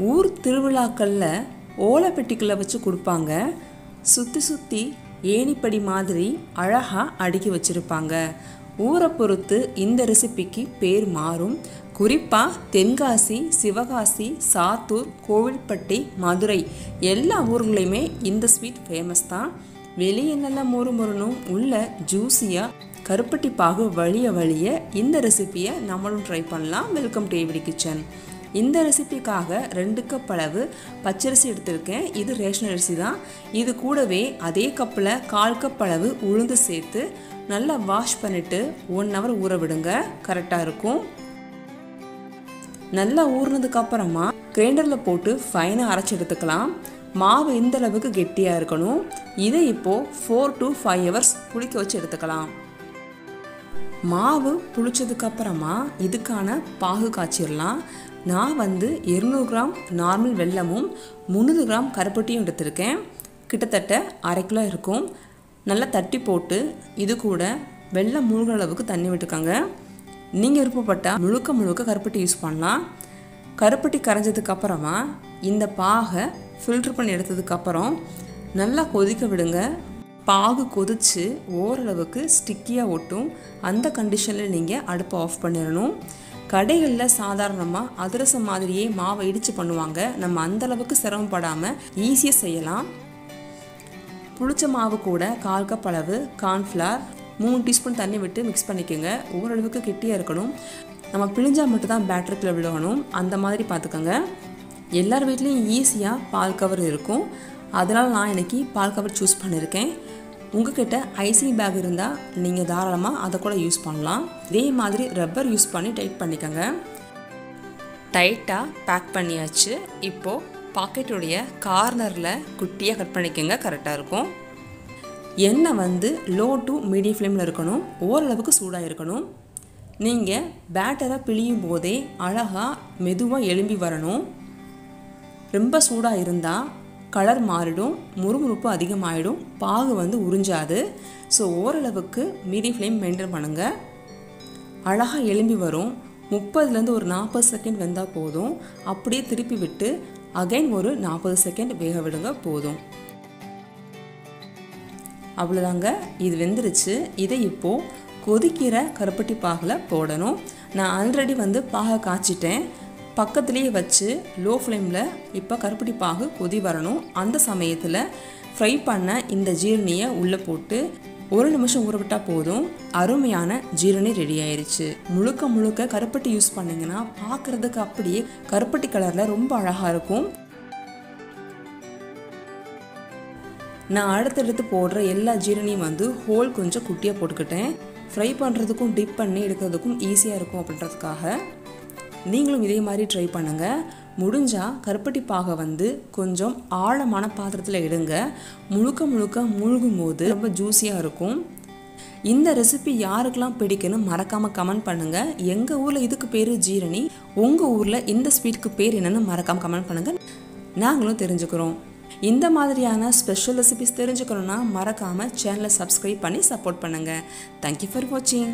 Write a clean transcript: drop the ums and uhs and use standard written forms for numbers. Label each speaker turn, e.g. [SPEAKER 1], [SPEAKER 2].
[SPEAKER 1] ஊர் திருவிழாக்களில் ஓலை பெட்டிக்குள்ளே வச்சு கொடுப்பாங்க. சுற்றி சுற்றி ஏணிப்படி மாதிரி அழகாக அடுக்கி வச்சுருப்பாங்க. ஊரை பொறுத்து இந்த ரெசிபிக்கு பேர் மாறும். குறிப்பாக தென்காசி, சிவகாசி, சாத்தூர், கோவில்பட்டி, மதுரை எல்லா ஊர்களையுமே இந்த ஸ்வீட் ஃபேமஸ் தான். வெளியே நல்லா மொறு மொறுனும் உள்ள ஜூஸியாக கருப்பட்டி பாகு வழிய இந்த ரெசிபியை நம்மளும் ட்ரை பண்ணலாம். Welcome to AVD kitchen. இந்த ரெசிபிக்காக 2 கப் அளவு பச்சரிசி எடுத்திருக்கேன். இது ரேஷன் அரிசி தான். இது கூடவே அதே கப்பில் 1/4 கப் அளவு உளுந்து சேர்த்து நல்லா வாஷ் பண்ணிவிட்டு 1 hour ஊற விடுங்க. கரெக்டாக இருக்கும். நல்லா ஊறினதுக்கு அப்புறமா கிரைண்டரில் போட்டு ஃபைனாக அரைச்சி எடுத்துக்கலாம். மாவு இந்த அளவுக்கு கெட்டியாக இருக்கணும். இதை இப்போது 4 to 5 hours புளிக்க வச்சு எடுத்துக்கலாம். மாவு புளிச்சதுக்கப்புறமா இதுக்கான பாகு காய்ச்சிடலாம். நான் 200 கிராம் நார்மல் வெல்லமும் 300 கிராம் கருப்பட்டியும் எடுத்திருக்கேன். கிட்டத்தட்ட 1/2 கிலோ இருக்கும். நல்லா தட்டி போட்டு இது கூட வெல்லம் முழுகிற அளவுக்கு தண்ணி விட்டுக்கோங்க. நீங்கள் விருப்பப்பட்டால் முழுக்க கருப்பட்டி யூஸ் பண்ணலாம். கருப்பட்டி கரைஞ்சதுக்கப்புறமா இந்த பாகை ஃபில்ட்ரு பண்ணி எடுத்ததுக்கப்புறம் நல்லா கொதிக்க விடுங்க. பாகு கொதித்து ஓரளவுக்கு ஸ்டிக்கியாக ஒட்டும். அந்த கண்டிஷனில் நீங்கள் அடுப்பை ஆஃப் பண்ணிடணும். கடைகளில் சாதாரணமாக அதிரசம் மாதிரியே மாவை இடித்து பண்ணுவாங்க. நம்ம அந்தளவுக்கு சிரமப்படாமல் ஈஸியாக செய்யலாம். புளிச்ச மாவு கூட 1/4 கப் அளவு கார்ன்ஃப்ளவர் 3 டீஸ்பூன் தண்ணி விட்டு மிக்ஸ் பண்ணிக்கோங்க. ஓரளவுக்கு கெட்டியாக இருக்கணும். நம்ம பிழிஞ்சால் மட்டும்தான் பேட்டருக்குள்ள விழுகணும். அந்த மாதிரி பார்த்துக்கோங்க. எல்லார் வீட்லேயும் ஈஸியாக பால் கவர் இருக்கும். அதனால் நான் இன்றைக்கி பால் கவர் சூஸ் பண்ணியிருக்கேன். உங்கள்கிட்ட ஐசிங் பேக் இருந்தால் நீங்கள் தாராளமாக அதை கூட யூஸ் பண்ணலாம். இதே மாதிரி ரப்பர் யூஸ் பண்ணி டைட் பண்ணிக்கோங்க. டைட்டாக பேக் பண்ணியாச்சு. இப்போது பாக்கெட்டுடைய கார்னரில் குட்டியாக கட் பண்ணிக்கோங்க. கரெக்டாக இருக்கும். எண்ணெய் லோ டு மீடியம் ஃப்ளேமில் இருக்கணும். ஓரளவுக்கு சூடாக இருக்கணும். நீங்கள் பேட்டரை பிழியும் போதே அழகாக மெதுவாக எழும்பி வரணும். ரொம்ப சூடாக இருந்தால் கலர் மாறிடும், முறுமுறுப்பு அதிகமாகிடும், பாகு உறிஞ்சாது. ஸோ ஓரளவுக்கு மீடியம் ஃப்ளேம் மெயின்டைன் பண்ணுங்கள். அழகாக எழும்பி வரும். 30லேருந்து ஒரு 40 செகண்ட் வெந்தால் போதும். அப்படியே திருப்பி விட்டு அகைன் ஒரு 40 செகண்ட் வேக விடுங்க. போதும். அவ்வளோதாங்க. இது வெந்துருச்சு. இதை இப்போது கொதிக்கிற கருப்பட்டி பாகில் போடணும். நான் ஆல்ரெடி பாகை காய்ச்சிட்டேன். பக்கத்துலேயே வச்சு லோ ஃப்ளேமில் இப்போ கருப்பட்டி பாகு கொதி வரணும். அந்த சமயத்தில் ஃப்ரை பண்ண இந்த ஜீரணியை உள்ளே போட்டு 1 நிமிஷம் ஊற விட்டால் போதும். அருமையான ஜீரணி ரெடி ஆயிடுச்சு. முழுக்க கருப்பட்டி யூஸ் பண்ணிங்கன்னா பார்க்குறதுக்கு அப்படியே கருப்பட்டி கலரில் ரொம்ப அழகாக இருக்கும். நான் அடுத்தடுத்து போடுற எல்லா ஜீரணியும் ஹோல் கொஞ்சம் குட்டியாக போட்டுக்கிட்டேன். ஃப்ரை பண்ணுறதுக்கும் டிப் பண்ணி எடுக்கிறதுக்கும் ஈஸியாக இருக்கும் அப்படின்றதுக்காக. நீங்களும் இதே மாதிரி ட்ரை பண்ணுங்கள். முடிஞ்சால் கருப்பட்டி பாகை கொஞ்சம் ஆழமான பாத்திரத்தில் எடுங்க. முழுக்க மூழ்கும் போது ரொம்ப ஜூஸியாக இருக்கும். இந்த ரெசிபி யாருக்கெல்லாம் பிடிக்குன்னு மறக்காமல் கமெண்ட் பண்ணுங்கள். எங்கள் ஊரில் இதுக்கு பேர் ஜீரணி. உங்கள் ஊரில் இந்த ஸ்வீட்டுக்கு பேர் என்னென்னு மறக்காமல் கமெண்ட் பண்ணுங்கள். நாங்களும் தெரிஞ்சுக்கிறோம். இந்த மாதிரியான ஸ்பெஷல் ரெசிபிஸ் தெரிஞ்சுக்கணுன்னா மறக்காமல் சேனலை சப்ஸ்கிரைப் பண்ணி சப்போர்ட் பண்ணுங்கள். தேங்க்யூ ஃபார் வாட்சிங்.